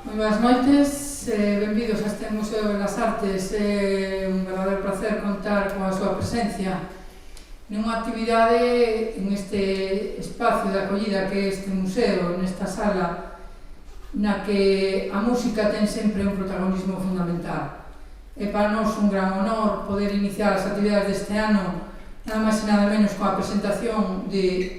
Moi boas noites, benvidos a este Museo de las Artes. É un verdadero placer contar coa súa presencia nunha actividade en este espacio de acollida que é este museo, nesta sala, na que a música ten sempre un protagonismo fundamental. É para nós un gran honor poder iniciar as actividades deste ano nada máis e nada menos coa presentación de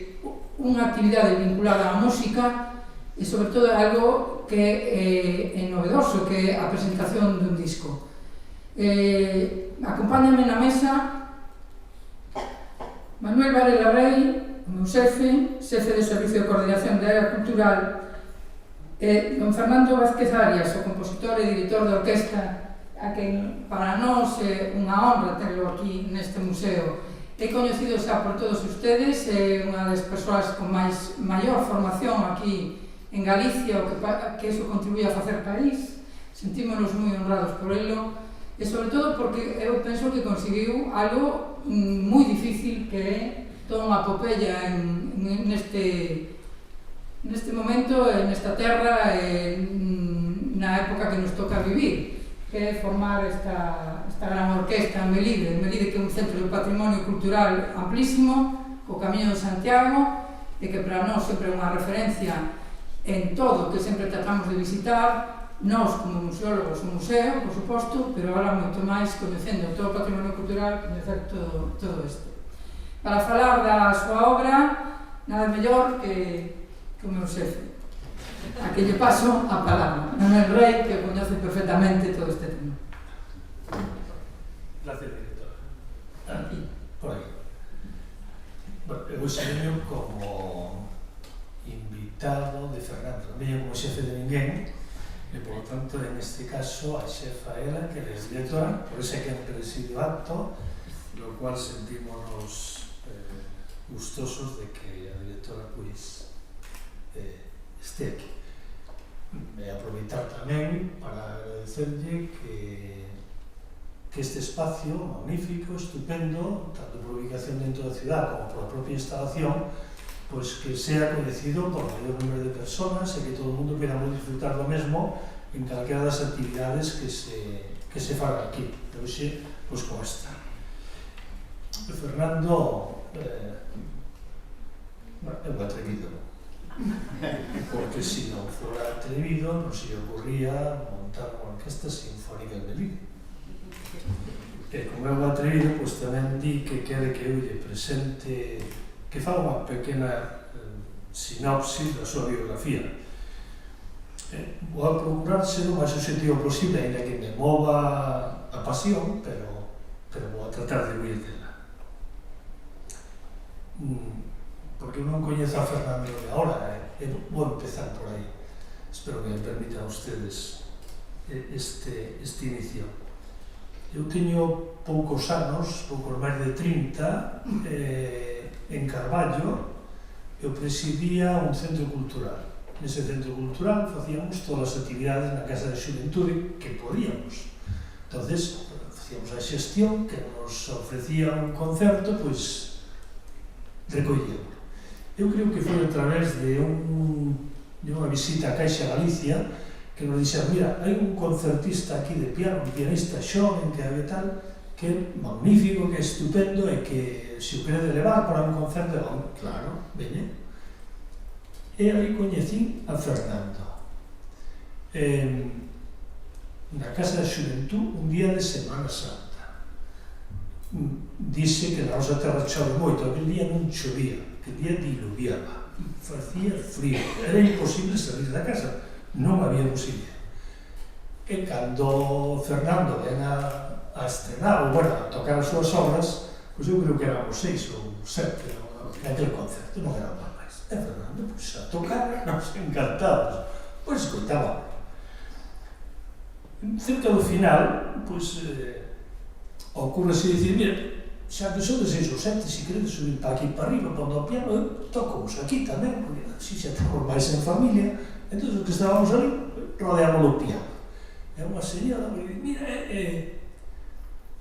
unha actividade vinculada á música e, sobre todo, algo que é novedoso, que é a presentación dun disco. Acompáñame na mesa Manuel Varela Rey, o meu xefe de Servicio de Coordinación da Área Cultural, e don Fernando Vázquez Arias, o compositor e director de orquesta, a quen para nós é unha honra terlo aquí neste museo. É coñecido xa por todos ustedes, é unha das persoas con maior formación aquí en Galicia, o que iso contribuye a facer país. Sentímonos moi honrados por elo, e sobre todo porque eu penso que conseguiu algo moi difícil, que é toda unha epopeya neste momento, nesta terra, na época que nos toca vivir, que é formar esta gran orquesta en Melide, que é un centro de patrimonio cultural amplísimo, co Camiño de Santiago, e que para nós sempre é unha referencia en todo, que sempre tratamos de visitar, nós como museólogos, o museo, por suposto, pero agora moito máis, coñecendo todo o patrimonio cultural, coñecer todo isto. Para falar da súa obra, nada mellor que o meu xefe, a que lle paso a palabra, Manuel Rey, que coñece perfectamente todo este tema. Gracias, director. Aquí, por aí. Bueno, eu xeño como invitado de Fernando, non veño como xefe de ninguén, e, por lo tanto, en este caso, a xefa ela, que é directora, por ese que preside o acto, lo cual sentímonos gustosos de que a directora, pois, este aquí. E aproveitar tamén para agradecerlle que este espacio magnífico, estupendo, tanto por ubicación dentro da ciudad como por a propia instalación, pois que sea coñecido por o maior número de personas e que todo o mundo podamos disfrutar do mesmo en calquera das actividades que se faga aquí. E hoxe, pois como esta. Fernando é un atrevido, porque se non fora atrevido non se ocurría montar unha orquesta sinfónica en Melide. E como é un atrevido, pois tamén di que quere que eu lle presente, que faga unha pequena sinopsis da súa biografía. Vou a procurar ser o máis objetivo posible, ainda que me mova a pasión, pero vou a tratar de huir dela. Porque eu non coñezo a Fernando de agora, vou empezar por aí. Espero que me permitan ustedes este inicio. Eu teño poucos anos, poucos máis de 30, en Carballo, eu presidía un centro cultural. Nese centro cultural facíamos todas as actividades na Casa de Xuventude que podíamos. Entonces, facíamos a xestión que nos ofrecía un concerto, pois, recollíamos. Eu creo que foi a través de unha visita a Caixa Galicia que nos dixeron, mira, hai un concertista aquí de piano, un pianista xoven que é tal, que é magnífico, que é estupendo e que se o querede levar para un concerto, claro, veñe. E aí coñecín a Fernando. Na Casa de Xuventud, un día de Semana Santa. Dice que na nosa terra chove moito, aquel día non chovía, aquel día diluviaba, facía frío, era imposible salir da casa, non había posible. E cando Fernando ven a estrenar, ou, bueno, a tocar as súas obras, pois eu creo que éramos 6 ou 7 naquele concerto, non éramos máis. E Fernando, pois, a tocar, nos encantados, pois escoitaba. Cerca do final, pois, ocurre-se dicir, mira, xa que son de 6 ou 7, se queredes subir para aquí, para arriba, para o piano, tocamos aquí tamén, porque así xa estamos máis en familia. Entón, os que estábamos ali, rodeamos o piano. É unha señora que dice, mira,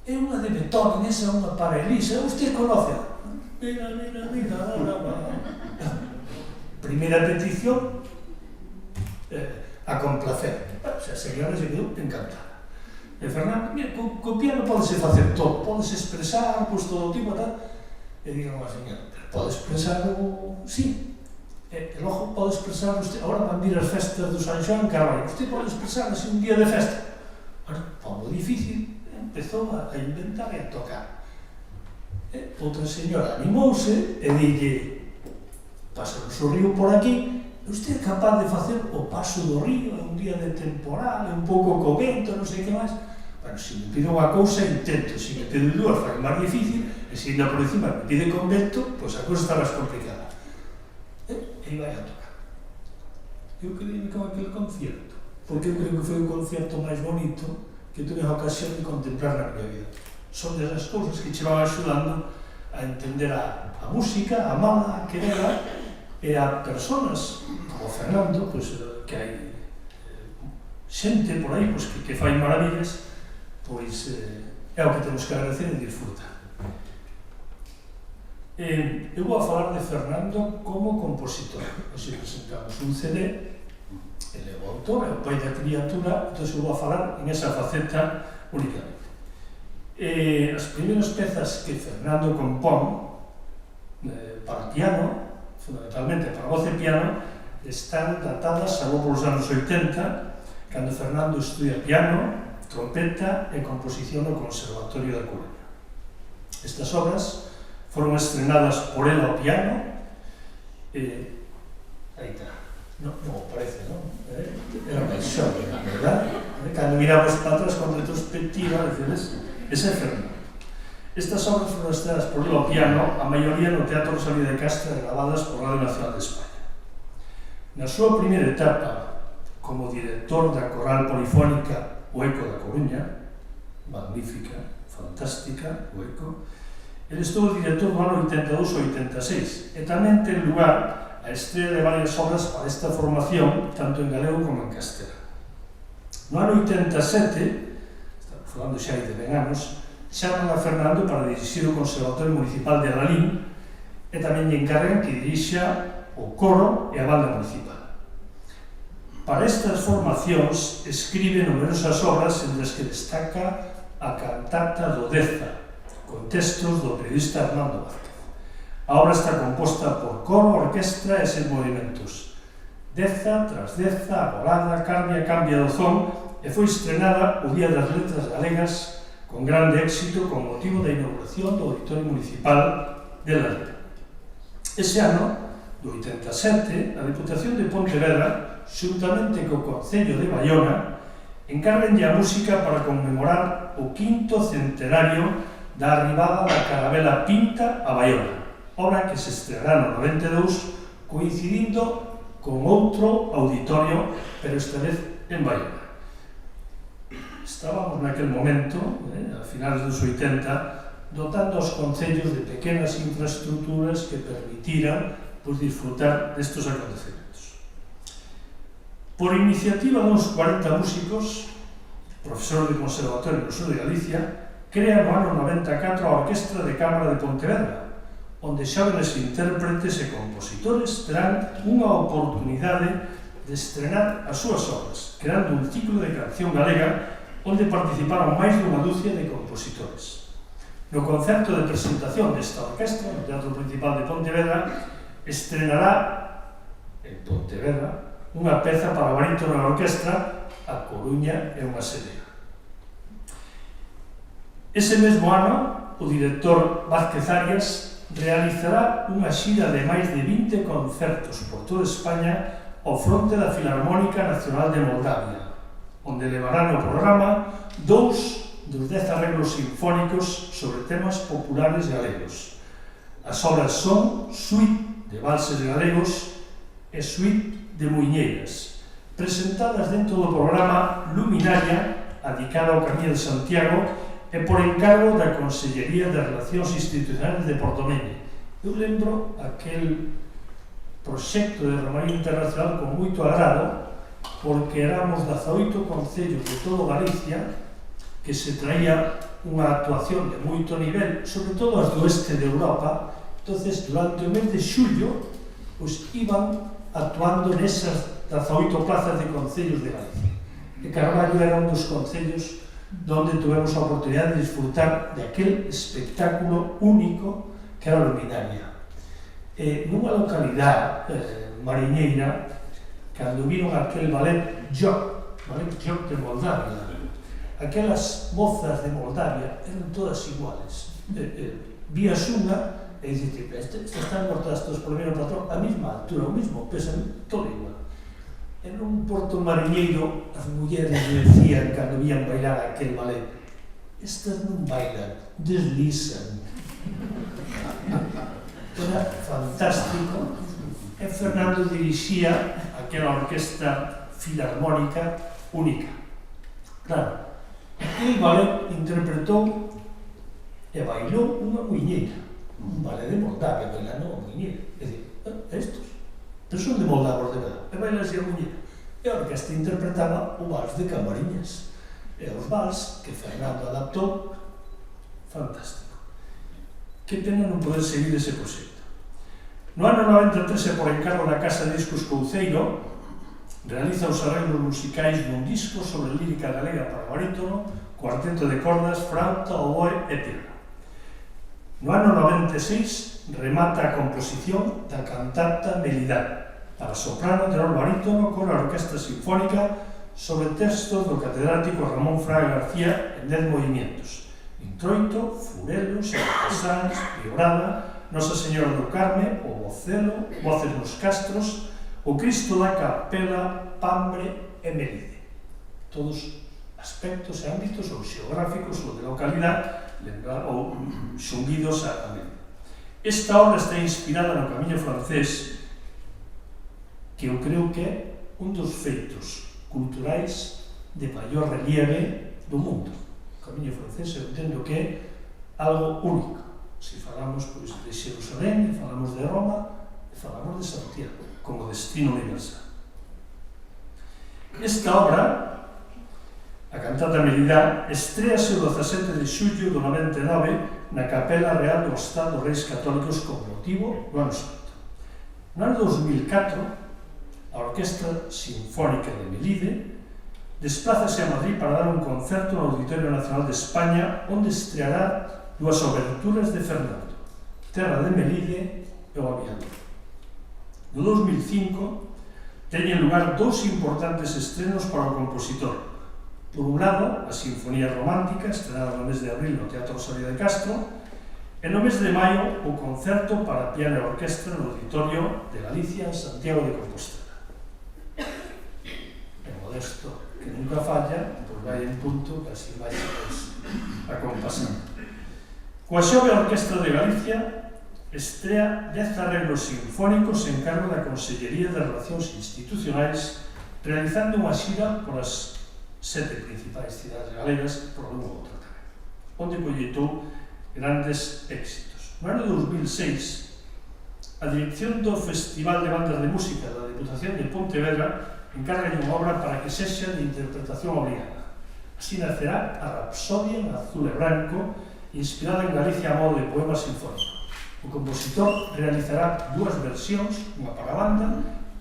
é unha de Beethoven, esa é unha para Elisa, usted conoce? Mira, primeira petición, a complacer. O sea, a señora se quedou encantada. E Fernando, mira, co piano podese facer todo, podese expresar, pois todo tipo, tal. E digo a señora, pero pode expresar o... Sí. E logo pode expresar usted, agora van vir as festas do San Xoán Carballo, usted pode expresar así un día de festa. Bueno, pouco difícil, empezou a inventar e a tocar. E outra señora animouse e dille, pásanos o río por aquí, usted é capaz de facer o paso do río, un día de temporal, un pouco co vento, non sei que máis. Bueno, se me pide unha cousa, intento, se me pide dúas, fai máis difícil, e se ainda por encima me pide con vento, pois a cousa está máis complicada. E vai a tocar. Eu quedei con aquele concierto, porque eu creo que foi o concierto máis bonito que tuve a ocasión de contemplar na miña vida. Son desas cousas que che van axudando a entender a música, a amala, a querela, e a personas como Fernando, pois, que hai xente por aí pois, que fai maravillas, pois é o que temos que agradecer e disfrutar. Eu vou a falar de Fernando como compositor. Hoxe presentamos un CD, ele é o autor, é o pai da criatura, entón eu vou a falar en esa faceta únicamente. As primeiras pezas que Fernando compón para piano, fundamentalmente para voz e piano, están datadas algo polos anos 80, cando Fernando estudia piano, trompeta e composición no Conservatorio da Coruña. Estas obras foron estrenadas por él ao piano, aí está, non parece, non? Era máis xove, verdad? Cando miramos para atrás con retrospectiva, dices, ese é Fernando. Estas obras foron estrenadas por él ao piano, a maioría no Teatro Rosalía de Castro, gravadas por Radio Nacional de España. Na súa primeira etapa, como director da Coral Polifónica O Eco da Coruña, magnífica, fantástica, O Eco, ele estuvo director no ano 82-86 e tamén ten lugar a estrea de varias obras para esta formación, tanto en galego como en castelán. No ano 87, estamos falando xa de 10 anos, chaman a Fernando para dirixir o Conservatorio Municipal de Alalín e tamén lle encargan que dirixa o coro e a banda municipal. Para estas formacións escribe numerosas obras entre as que destaca a cantata do Deza, con textos do periodista Armando Vázquez. A obra está composta por coro, orquestra e 6 movimentos. Deza tras deza, agorada, cambia do son e foi estrenada o Día das Letras Galegas con grande éxito con motivo da inauguración do Auditorio Municipal de Lalín. Ese ano, do 87, a Diputación de Pontevedra, xuntamente co Concello de Baiona, encarguenlle a música para conmemorar o 5º centenario da arribada da Carabela Pinta a Baiona, obra que se estrenará no 92, coincidindo con outro auditorio, pero esta vez en Baiona. Estábamos naquel momento, a finales dos 80, dotando aos concellos de pequenas infraestructuras que permitiran disfrutar destes acontecementos. Por iniciativa duns 40 músicos, profesores de conservatorio no sur de Galicia, crea no ano 94 a Orquestra de Cámara de Pontevedra, onde xóvenes intérpretes e compositores terán unha oportunidade de estrenar as súas obras, creando un ciclo de canción galega onde participaron máis dunha dúcia de compositores. No concerto de presentación desta orquestra, no Teatro Principal de Pontevedra, estrenará en Pontevedra unha peza para barítono na orquestra, A Coruña é unha serea. Ese mesmo ano, o director Vázquez Arias realizará unha xira de máis de 20 concertos por toda España ao fronte da Filarmónica Nacional de Moldavia, onde levará no programa 2 dos 10 arreglos sinfónicos sobre temas populares galegos. As obras son Suite de Valses Galegos e Suite de Muiñeiras, presentadas dentro do programa Luminaria, adicada ao Camiño de Santiago e por encargo da Consellería de Relacións Institucionales de Portomene. Eu lembro aquel proxecto de Romaría Internacional con moito agrado, porque éramos 18 concellos de todo Galicia que se traía unha actuación de moito nivel, sobre todo as do oeste de Europa. Entonces, durante o mes de xullo, iban actuando nesas 18 plazas de concellos de Galicia. E Carballo era un dos concellos donde tuvemos a oportunidade de disfrutar de aquel espectáculo único que era a luminaria. Nunha localidade mariñeira, cando viron aquel ballet Jock de Moldavia, aquelas mozas de Moldavia eran todas iguales. Vías unha e diciste, estas están cortadas todas por o mesmo patrón, a mesma altura, o mesmo peso, todo igual. En un porto mariñeiro, as mulleres decían, cando vían bailar aquel ballet, estas non bailan, deslizan. Era fantástico. E Fernando dirixía aquela orquesta filarmónica única. Claro, aquel ballet interpretou e bailou unha muiñeira. Un ballet de Moldavia, bailando unha muiñeira. É dicir, estos, pero son de Moldavos de verdade, e bailan así a muiñeira. E a orquesta interpretaba o vals de Camariñas. E os vals que Fernando adaptou, fantástico. Que pena non poder seguir ese proxecto. No ano 93, por encargo da Casa de Discos Couceiro, realiza os arreglos musicais dun disco sobre lírica galega para barítono, cuarteto de cordas, flauta, oboe e piano. No ano 96, remata a composición da cantata Melidad, para soprano, tenor, barítono, con a orquesta sinfónica sobre textos do catedrático Ramón Fraga García en 10 movimientos: Introito, Furelos, Artesáns, Vibrada, Nosa Señora do Carme, o Vocelo, Voces nos Castros, o Cristo da Capela, Pambre e Melide. Todos aspectos e ámbitos ou xeográficos ou de localidade ou xunguidos a mente. Esta obra está inspirada no Camiño Francés, que eu creo que é un dos feitos culturais de maior relieve do mundo. O Camiño Francés eu entendo que é algo único. Se falamos pois, de Xerusalén, falamos de Roma, falamos de Santiago, como destino universal. Esta obra, a cantata Melidad, estréase o 17 de xullo do 99 na Capela Real do Estado Reis Católicos con motivo do Ano Santo. No ano 2004, a Orquestra Sinfónica de Melide desplázase a Madrid para dar un concerto no Auditorio Nacional de España, onde estreará dúas oberturas de Fernando, Terra de Melide e o Aviador. No 2005, teñen lugar dous importantes estrenos para o compositor. Por un lado, a Sinfonía Romántica, estrenada no mes de abril no Teatro Rosalía de Castro, e no mes de maio, o concerto para piano e orquestra no Auditorio de Galicia en Santiago de Compostela. E Modesto, que nunca falla, pois vai en punto, que así vai acompasando. Coa Xove Orquestra de Galicia estrea 10 arreglos sinfónicos en cargo da Consellería de Relacións Institucionais, realizando unha xira por as 7 principais cidades galegas por un ou outro tamén, onde colleitou grandes éxitos. No ano 2006, a dirección do Festival de Bandas de Música da Deputación de Pontevedra encarga unha obra para que sexa de interpretación obligada. Así nacerá a Rapsodia en azul e branco, inspirada en Galicia a modo de poema sinfónico. O compositor realizará dúas versións, unha para a banda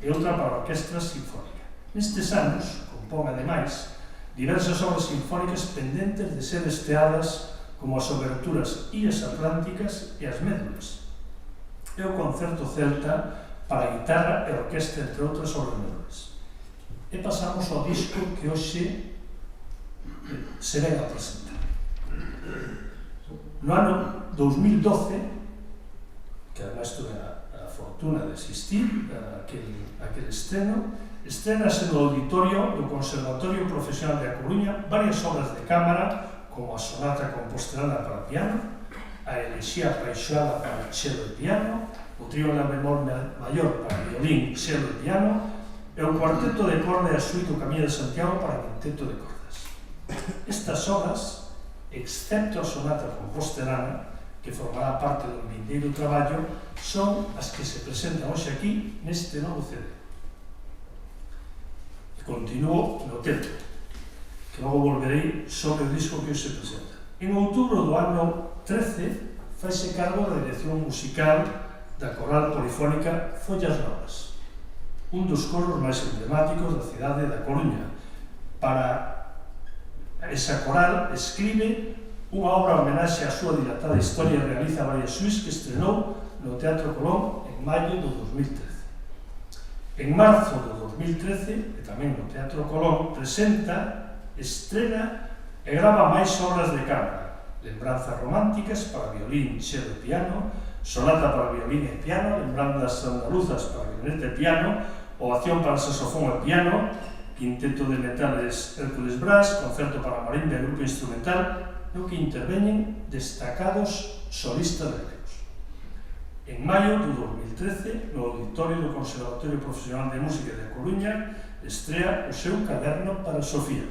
e outra para a orquestra sinfónica. Nestes anos, compón ademais diversas obras sinfónicas pendentes de ser estreadas, como as oberturas Illas Atlánticas e as Médulas, e o concerto celta para guitarra e orquestra, entre outras obras menores. E pasamos ao disco que hoxe se ven a presentar. No ano 2012, que además tuve a fortuna de asistir a aquel estreno, estrenase no auditorio do Conservatorio Profesional de A Coruña varias obras de cámara, como a Sonata Compostelana para piano, a Elexía Apaixonada para cello e piano, o Trío en la Bemol Mayor para violín, cello e piano, e o Cuarteto de Corda e a Suite do Camiño de Santiago para quinteto de cordas. Estas obras, excepto a Sonata Compostelana, que formará parte do vindeiro traballo, son as que se presentan hoxe aquí neste novo CD. E continuo no tempo, que logo volverei sobre o disco que hoxe se presenta. En outubro do ano 13, faise cargo da dirección musical da coral polifónica Follas Novas. un dos coros máis emblemáticos da cidade da Coruña. Para esa coral escribe unha obra homenaxe á súa dilatada historia e realiza varias suites que estrenou no Teatro Colón en maio do 2013. En marzo do 2013, e tamén no Teatro Colón, presenta, estrena e grava máis obras de cámara: Lembranzas románticas para violín, cello e piano, Sonata para violín e piano, Lembranzas andaluzas para violoneta e piano, Ovación para saxofón e piano, Quinteto de metales Hércules Brás, Concerto para marimba e grupo instrumental, no que interveñen destacados solistas galegos. En maio do 2013, no auditorio do Conservatorio Profesional de Música de Coruña, estrea o seu caderno para Sofía.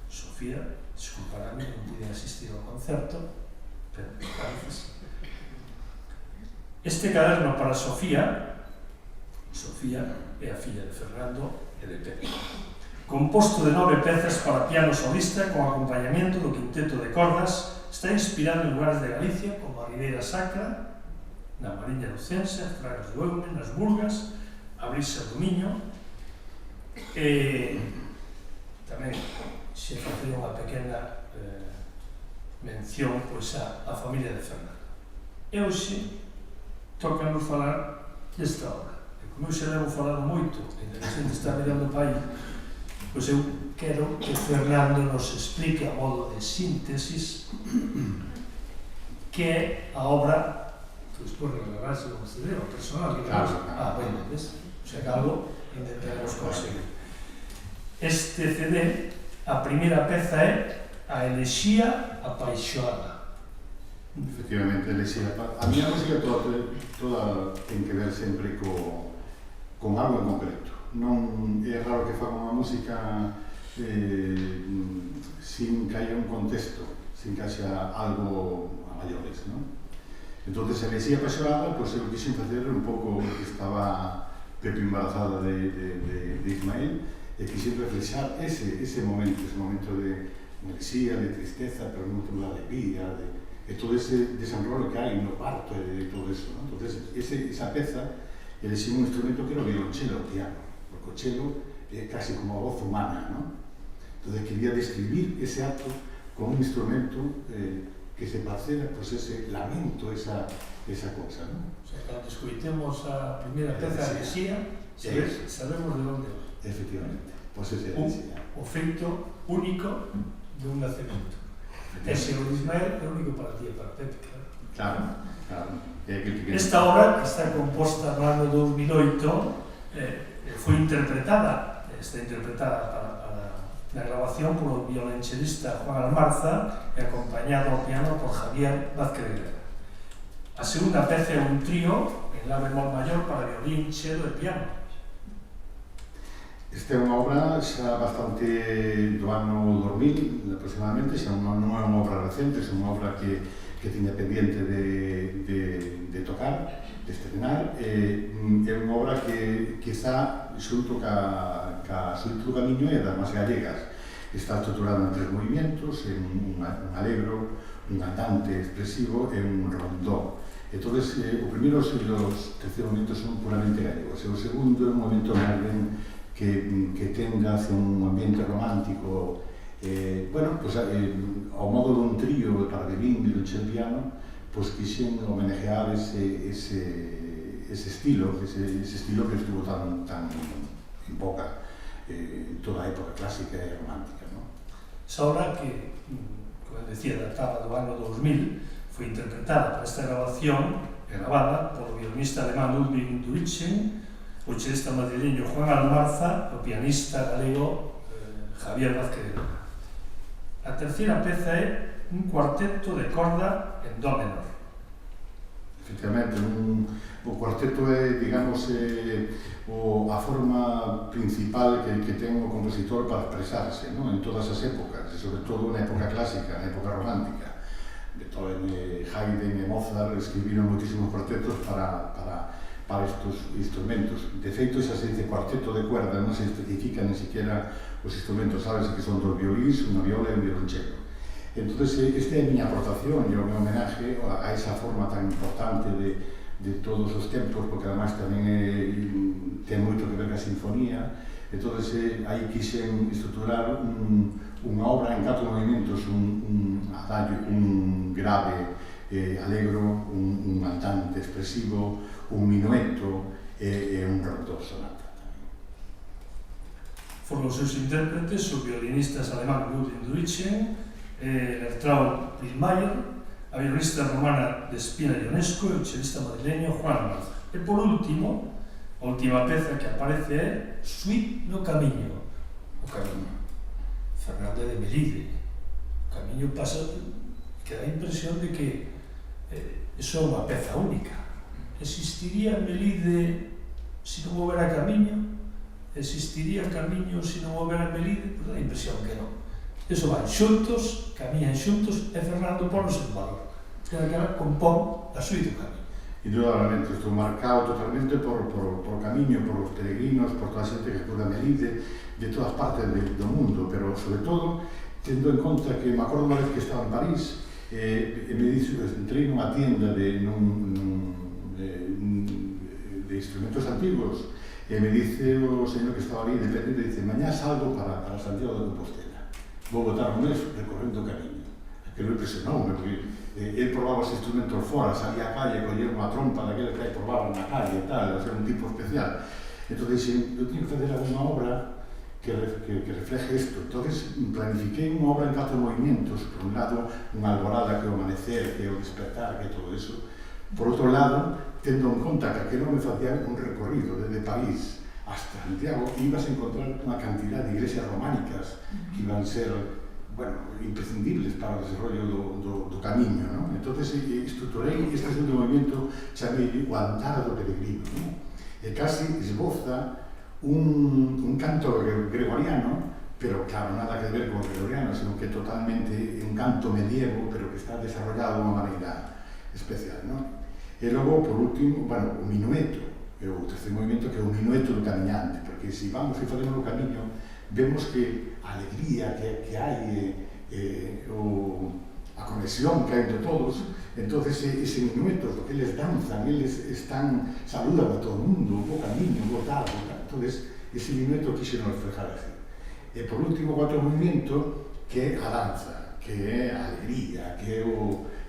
Sofía, desculparame, non pude asistir ao concerto, pero gracias. Este caderno para Sofía é a filla de Fernando e de Pepe, composto de 9 pezas para piano solista con acompañamento do quinteto de cordas, está inspirado en lugares de Galicia como a Ribeira Sacra, na Mariña Lucense, as Fragas do Eume, nas Burgas, a Brisa do Miño, e tamén se facía unha pequena mención pois a familia de Fernando. E hoxe tócanos falar desta obra. E como eu xa levo falado moito, e a xente está mirando para aí, pois eu quero que Fernando nos explique a modo de síntesis que é a obra. Despois regalarse como se deu, o personal que temos. Bueno, ves? O sea, que algo intentaremos conseguir. Este CD, a primeira peza é a Elexía apaixoada. Efectivamente, Elexía. A miña música toda ten que ver sempre con algo en concreto. Non é raro que faga unha música sin que haya un contexto, sin que haxa algo a maiores, non? Entonces, a Elexía apaixonada, pois eu quixen facer un pouco o que estaba Pepe embarazada de Ismael, e quixen reflexar ese momento de Elexía, de tristeza, pero non de alegría, de todo ese desenrolo que hai no parto e de todo eso, non? Entonces, esa peza, elexí un instrumento que era o violonchelo, o piano, porque o chelo é casi como a voz humana, non? Entonces, quería describir ese acto con un instrumento que se parcela, pues ese lamento, esa cosa, ¿no? O sea, cuando escuitemos a primeira peza de Elexía, sabemos de onde va. Efectivamente, pues ese Elexía. O feito único de un nacemento. Ese o Ismael é único para ti e para Pepe, claro. Claro. Esta obra, que está composta no ano 2008, foi está interpretada para na grabación polo violonchelista Juan Almarza e acompañado ao piano por Javier Vázquez de Greda. A segunda peza é un trío en la bemol mayor para violín, cello e piano. Esta é unha obra xa bastante do ano 2000 aproximadamente, xa non é unha obra recente, é unha obra que tiña pendiente de tocar, de estrenar. É unha obra que quizá xunto ca Suite do Camiño e das más gallegas. Está estruturada en 3 movimentos, en un alegro, un andante expresivo e un rondó. Entón, o primeiro e os terceros momentos son puramente gallegos, e o segundo é un momento máis ben que tende hacia un ambiente romántico, bueno, pues, ao modo dun trío para violín, violonchelo e piano, pues quixen homenajear ese estilo que estuvo tan en boca en toda a época clásica e romántica, ¿no? Esa obra que, como decía, databa do ano 2000, foi interpretada para esta grabación, grabada polo violinista alemán Ludwig Duitzen, o chelista madrileño Juan Almarza, o pianista galego Javier Vázquez de Greda. A terceira peza é un cuarteto de corda en do menor. Efectivamente, o cuarteto é, digamos, a forma principal que ten o compositor para expresarse, ¿no? En todas as épocas, e sobre todo na época clásica, na época romántica. Beethoven, Haydn e Mozart escribiron moitísimos cuartetos para estos instrumentos. De feito, xa se dice cuarteto de cuerda, non se especifica ni siquiera os instrumentos, sabes que son 2 violís, unha viola e un violonchelo. Entonces, esta é a miña aportación e o meu homenaje a esa forma tan importante de todos os tempos, porque ademais tamén ten moito que ver ca sinfonía. Entón, aí quixen estruturar unha obra en 4 movimentos, un adagio, un grave alegro, un andante expresivo, un minueto e un rondó sonata. Foron os seus intérpretes, os violinistas alemán Ludwig Duritzen, Bertrand Brinkmeyer, a violinista romana de Spina Ionesco e o chelista madrileño Juan Marza. E por último, a última peza que aparece é Suite no Camiño, o Camiño, Fernando de Melide. O Camiño pasa, que dá a impresión de que iso é unha peza única. Existiría Melide se non houbera Camiño? Existiría Camiño se non houbera Melide? Pois dá a impresión que non. Eso van xuntos, camiñan xuntos, e Fernando ponos en valor. Que compón a suite do Camiño. Indudablemente, estou marcado totalmente por Camiño, por os peregrinos, por toda a xente que acude a Melide, de todas partes do mundo, pero sobre todo, tendo en conta que me acordo unha vez que estaba en París, e me dixo, entrei nunha tienda de instrumentos antigos, e me dice o señor que estaba ali, depende, dice, mañá salgo para Santiago de Compostela. Vou botar un mes recorrendo o Camiño. Aquilo impresionoume, porque ele probaba os instrumentos fora, salía a calle, collía unha trompa daqueles que probaban na calle e tal, era un tipo especial. Entón, eu tinha que fazer alguna obra que refleje isto. Entón, planifiquei unha obra en 4 movimentos. Por un lado, unha alborada que é o amanecer, que é o despertar, que é todo eso. Por outro lado, tendo en conta que aquilo me facía un recorrido desde París hasta Santiago, ibas a encontrar unha cantidad de iglesias románicas que iban a ser, bueno, imprescindibles para o desarrollo do camiño, non? Entón, estruturei este segundo movimento, chamei o andar do peregrino, non? E casi esboza un canto gregoriano, pero claro, nada que ver con o gregoriano, sino que totalmente un canto medievo, pero que está desarrollado de unha maneira especial, non? E logo, por último, bueno, o minueto, é o terceiro movimento, que é o minueto do camiñante, porque se vamos e facemos o camiño, vemos que a alegría que hai, a conexión que hai de todos, entonces ese minueto, porque eles danzan, eles saludan a todo o mundo, o camiño, o tal, entonces ese minueto quixeron reflejar así. E por último, outro movimento, que é a danza, que é a alegría, que é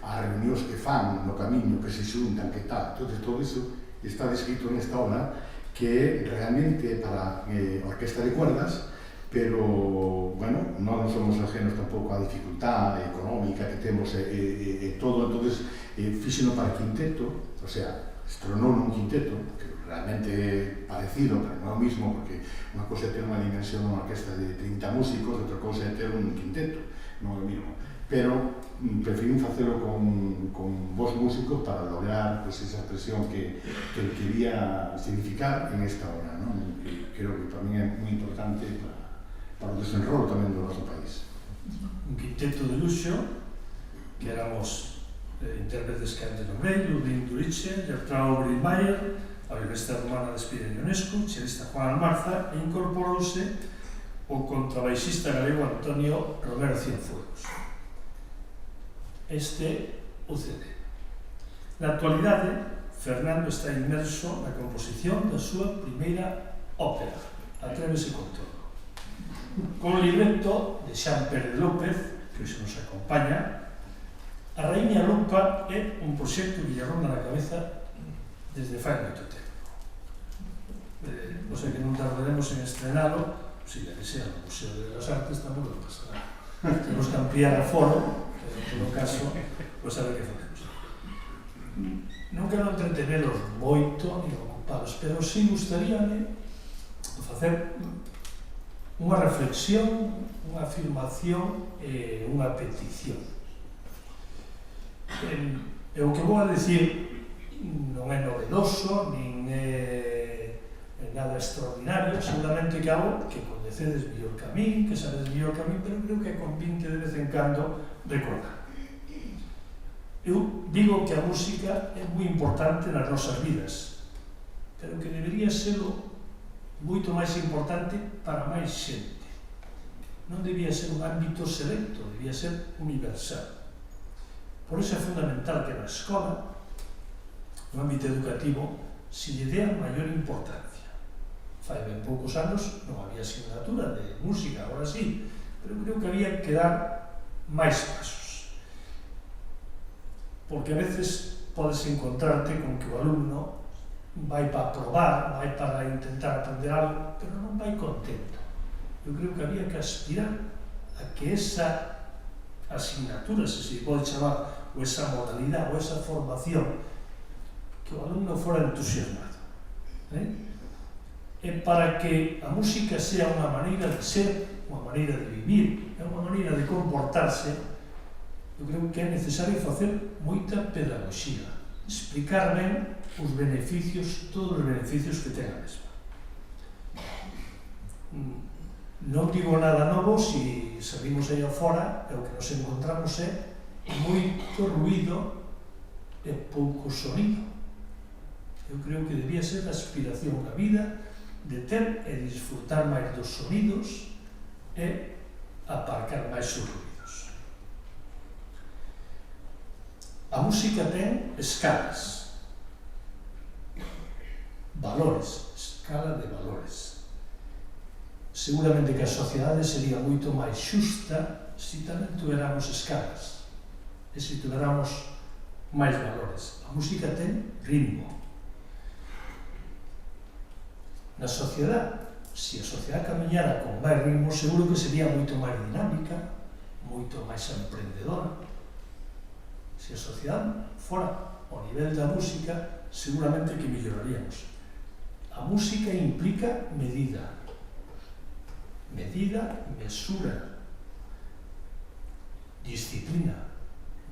as reunións que fan no camiño, que se xuntan, que tal, entonces todo iso está descrito nesta obra, que é realmente para orquesta de cuerdas, pero, bueno, non somos ajenos tampouco á dificultad económica que temos e todo, entonces fíxeno para quinteto, o sea, estronou nun quinteto, que realmente é parecido, pero non é o mismo, porque unha cosa é ter unha dimensión dunha orquesta de 30 músicos, outra cosa é ter un quinteto, non é o mismo. Pero preferín facelo con vos músicos para lograr pues, esa expresión que quería significar en esta obra, ¿no? Que creo que para mí é moi importante para o desenrolo tamén do noso país. Un quinteto de luxo, que éramos intérpretes que antes nombrei, Ludwig Duritzen, Bertrand Brinkmeyer, a violinista romana de Spina Ionesco, chelista Juan Marza, e incorporouse o contrabaixista galego Antonio Romero Cienfuegos. Este o CD. Na actualidade, Fernando está inmerso na composición da súa primeira ópera, Atrévese con todo. Con o libreto de Xan Pérez López, que hoxe nos acompaña, A Raíña Lupa é un proxecto que lle ronda na cabeza desde fai moito tempo. O sea que non tardaremos en estrenalo, se ya que sea no Museo de las Artes, tamén non pasa nada. Temos que ampliar a foro, en todo caso, pois a ver que facemos. Non quero entretenelos moito ni ocupados, pero sí gustaríame facer unha reflexión, unha afirmación e unha petición. E o que vou a decir non é novedoso, nin é nada extraordinario, seguramente que algo que coñecedes mellor que a min, que sabedes mellor que a min, pero creo que é convinte de vez en cando recordar. Eu digo que a música é moi importante nas nosas vidas, pero que debería serlo moito máis importante para máis xente. Non debía ser un ámbito selecto, debía ser universal. Por iso é fundamental que na escola no ámbito educativo, se lle dea maior importancia. Fai ben poucos anos non había asignatura de música, agora sí, pero creo que había que dar máis pasos. Porque a veces podes encontrarte con que o alumno vai para probar, vai para intentar aprender algo, pero non vai contento. Eu creo que había que aspirar a que esa asignatura, se se pode chamar, ou esa modalidade, ou esa formación, que o alumno fora entusiasmado. E para que a música sea unha maneira de ser, unha maneira de vivir, unha maneira de comportarse, eu creo que é necesario facer moita pedagogía, explicar ben os beneficios, todos os beneficios que ten a mesma. Non digo nada novo se salimos aí afora e o que nos encontramos é moito ruído e pouco sonido. Eu creo que debía ser a aspiración da vida de ter e disfrutar máis dos sonidos e aparcar máis os ruídos. A música ten escalas, valores, escala de valores. Seguramente que a sociedade sería moito máis xusta se tamén tuveramos escalas e se tuveramos máis valores. A música ten ritmo. Na sociedade, se a sociedade camiñara con máis ritmo, seguro que sería moito máis dinámica, moito máis emprendedora. Se a sociedade fora ao nivel da música, seguramente que melloraríamos. A música implica medida, mesura, disciplina.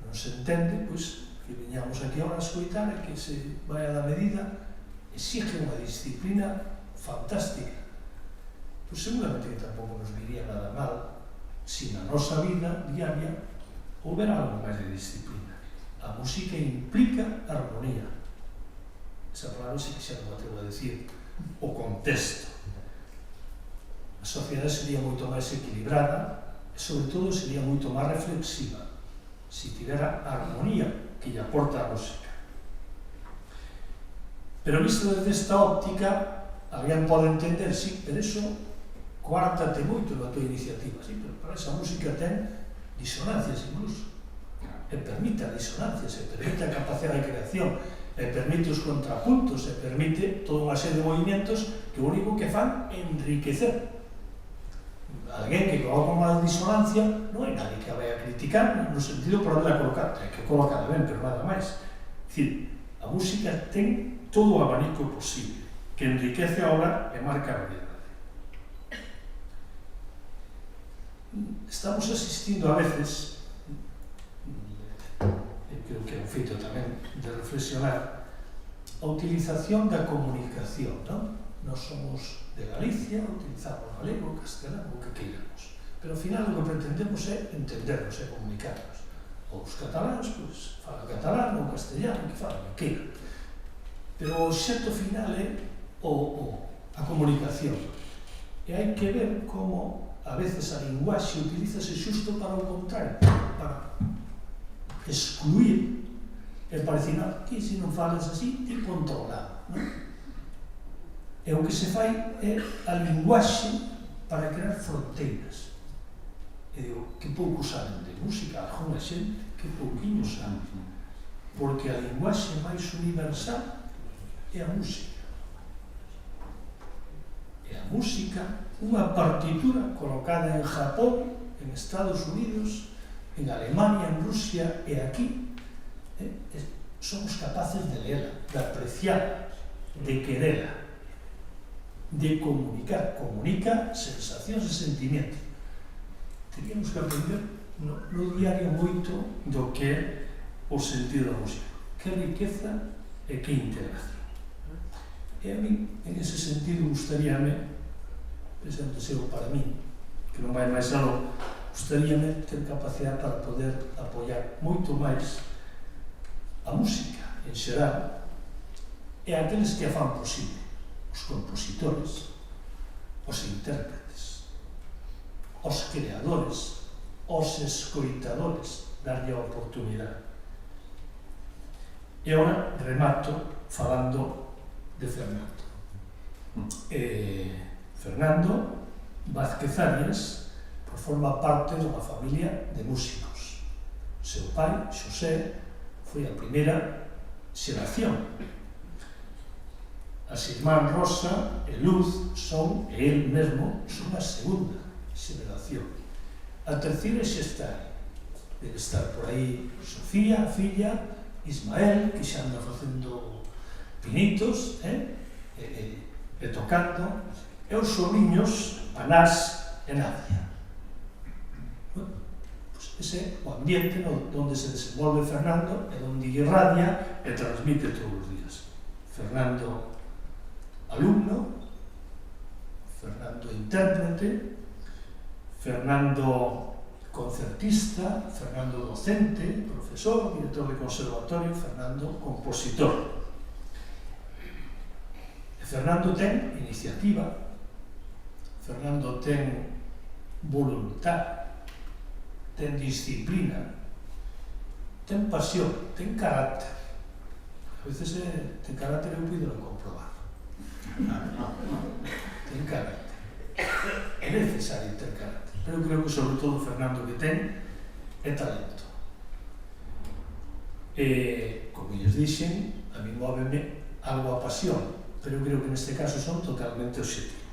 Non se entende, pois, que veñamos aquí ahora a escoitar e que se vai a da medida, exige unha disciplina fantástica. Pois seguramente que tampouco nos viría nada mal se na nosa vida diaria houbera algo máis de disciplina. A música implica armonía. Esa palabra sí que xa non atrevo a decir. O contexto. A sociedade sería moito máis equilibrada e, sobre todo, sería moito máis reflexiva se tivera a armonía que lle aporta a música. Pero visto desde esta óptica, alguén pode entender, sí, pero eso coártate moito na tua iniciativa, sí, pero para esa música ten disonancias incluso, e permite a disonancias, e permite a capacidade de creación, e permite os contrapuntos, e permite toda unha serie de movimentos que o único que fan é enriquecer. Alguén que coloca unha disonancia non hai nadie que a vai a criticar no sentido por onde a colocar, hai que colocar ben, pero nada máis. É dicir, a música ten todo o abanico posible, que enriquece a obra e marca a variedade. Estamos asistindo a veces, e creo que é un feito tamén de reflexionar, a utilización da comunicación, non? Nós somos de Galicia, utilizamos galego, castelán, o que queiramos. Pero ao final o que pretendemos é entendernos e comunicarnos. Os cataláns, pois, falan catalán ou castellano, que falan, que queiran. Pero o xeito final é a comunicación. E hai que ver como a veces a linguaxe utilízase xusto para o contrario, para excluir e para dicir, non, que se non falas así, te controlado, non? E o que se fai é a linguaxe para crear fronteiras. E digo, que pouco saben de música, alguna xente que pouquinho saben. Porque a linguaxe máis universal é a música. E a música, unha partitura colocada en Japón, en Estados Unidos, en Alemania, en Rusia e aquí, somos capaces de lela, de apreciar, de querela, de comunicar. Comunica sensacións e sentimientos. Teríamos que aprender no diario moito do que é o sentido da música. Que riqueza e que integración. E a mí, en ese sentido, gustaríame, presento seu para mí, que non vai máis aló, gustaríame ter capacidade para poder apoiar moito máis a música en xeral e aqueles que a fan posible, os compositores, os intérpretes, os creadores, os escoitadores, darlle a oportunidade. E agora remato falando de Fernando. Fernando Vázquez Arias forma parte dunha familia de músicos. Seu pai, Xosé, foi a primeira xeración. As irmás Rosa e Luz son, e el mesmo, son a segunda xeración. A terceira xa está aí. Debe estar por aí Sofía, a filla, Ismael, que xa anda facendo pinitos, e tocando, e os sobrinhos, Anás e Nadia. Bueno, pues ese é o ambiente onde se desenvolve Fernando e onde irradia e transmite todos os días. Fernando alumno, Fernando intérprete, Fernando concertista, Fernando docente, profesor, director de conservatorio, Fernando compositor. E Fernando ten iniciativa, Fernando ten voluntad, ten disciplina, ten pasión, ten carácter. A veces ten carácter eu puido comprobar. Ten carácter. É necesario ter carácter. Pero creo que sobre todo Fernando que ten é talento. Como lles dixen, a mí móveme algo a pasión, pero creo que neste caso son totalmente obxectivo.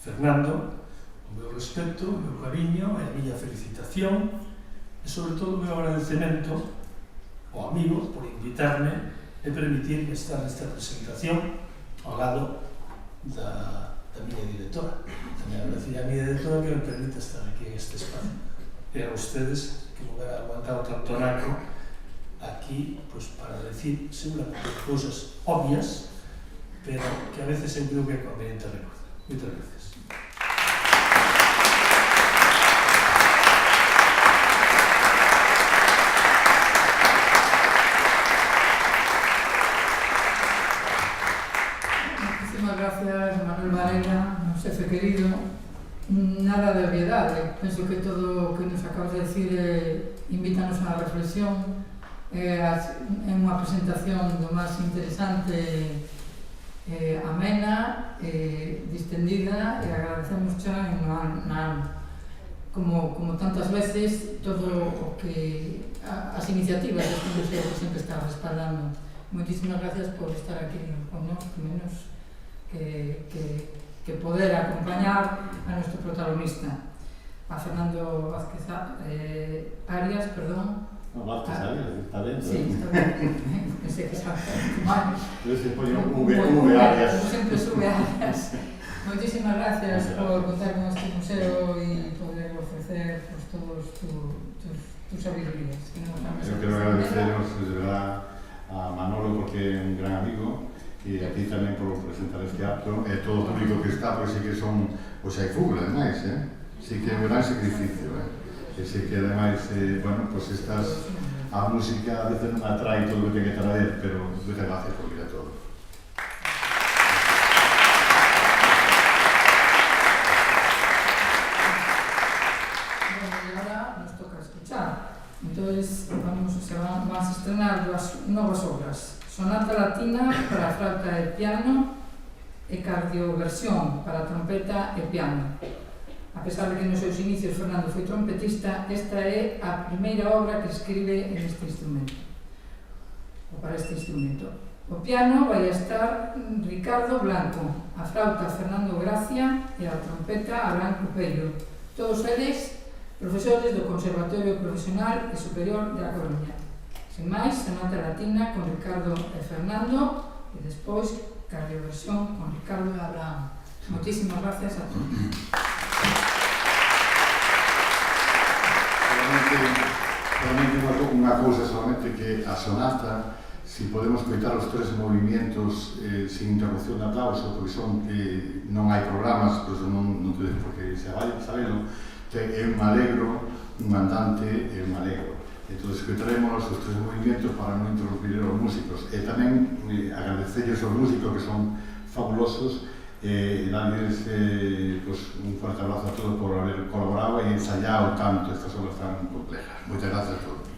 Fernando, o meu respeto, o meu cariño e a miña felicitación e sobre todo o meu agradecemento ao amigo por invitarme e permitirme estar nesta presentación ao lado da miña directora. Tamén agradecer a miña directora que me permite estar aquí en este espacio. E a ustedes que me hubieran aguantado tanto naco aquí para decir seguramente cousas obvias, pero que a veces eu creo que é conveniente recordar. Moitas gracias. Gracias, Manuel Varela, un xefe querido. Nada de obviedade. Penso que todo o que nos acabas de decir invítanos á reflexión. É unha presentación do máis interesante, amena, distendida, e agradecemos xa en ano. Como tantas veces, todo o que as iniciativas deste museo que sempre está respaldando. Moitísimas gracias por estar aquí con nós, menos que poder acompañar a nuestro protagonista, a Fernando Vázquez Arias, perdón. No, Vázquez Arias, está ben. Sí, está ben. Pensé que estaba mal. Pero se pone un V Arias. Como sempre sube Arias. Moitísimas gracias por contar con este museo e poder ofrecer todos tus sabidurías. Eu quero agradeceros, de verdad, a Manolo porque é un gran amigo, e aquí tamén por presentar este acto, e todo o público que está, porque sí que son, pois hai fútbol, ademais, sí que é un gran sacrificio, e sí que ademais, bueno, pois estas, a música a veces non atrae todo o que ten que traer, pero moitas gracias por vir a todo. Bueno, e agora nos toca escuchar. Entonces, se van a estrenar dúas novas obras. Sonata Latina para flauta e piano e Cardioversión para trompeta e piano. A pesar de que nos seus inicios Fernando foi trompetista, esta é a primeira obra que escribe en este instrumento, ou para este instrumento. O piano vai estar Ricardo Blanco, a flauta Fernando Gracia e a trompeta a Blanco Pello, todos eles profesores do Conservatorio Profesional e Superior de A Coruña. Sin máis, Sonata Latina con Ricardo e Fernando e despois Cardioversión con Ricardo e Abraham. Moitísimas gracias a todos. Solamente unha cousa, solamente que a sonata, si podemos coitar os tres movimentos sin interrupción de aplauso, porque son non hai programas, por iso non tedes por que sabelo, é un alegro, un andante e un alegro. Entón, escutaremos os tres movimentos para non interrumpir os músicos. E tamén agradecerles aos músicos que son fabulosos e darles un fuerte abrazo a todos por haber colaborado e ensayado tanto estas obras tan complejas. Moitas gracias a todos.